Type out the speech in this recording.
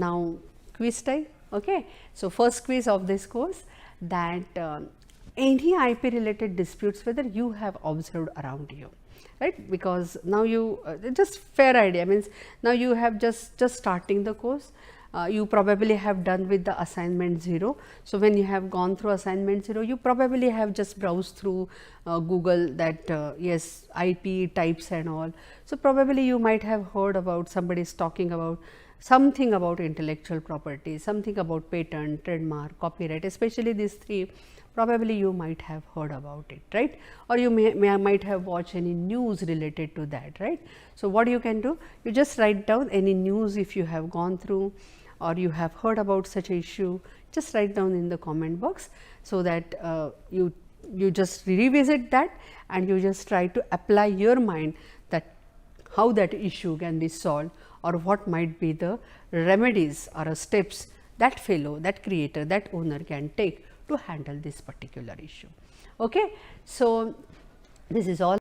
Now quiz time. Okay. So, first quiz of this course, that any IP related disputes whether you have observed around you, right, because now you just fair idea means now you have just starting the course. You probably have done with the assignment 0. So, when you have gone through assignment 0, you probably have just browsed through Google that yes, IP types and all. So, probably you might have heard about somebody is talking about something about intellectual property, something about patent, trademark, copyright, especially these 3 probably you might have heard about it, right, or you might have watched any news related to that, right. So, what you can do, you just write down any news if you have gone through or you have heard about such an issue, just write down in the comment box, so that you just revisit that and you just try to apply your mind that how that issue can be solved or what might be the remedies or steps that fellow, that creator, that owner can take to handle this particular issue. Okay. So, this is all.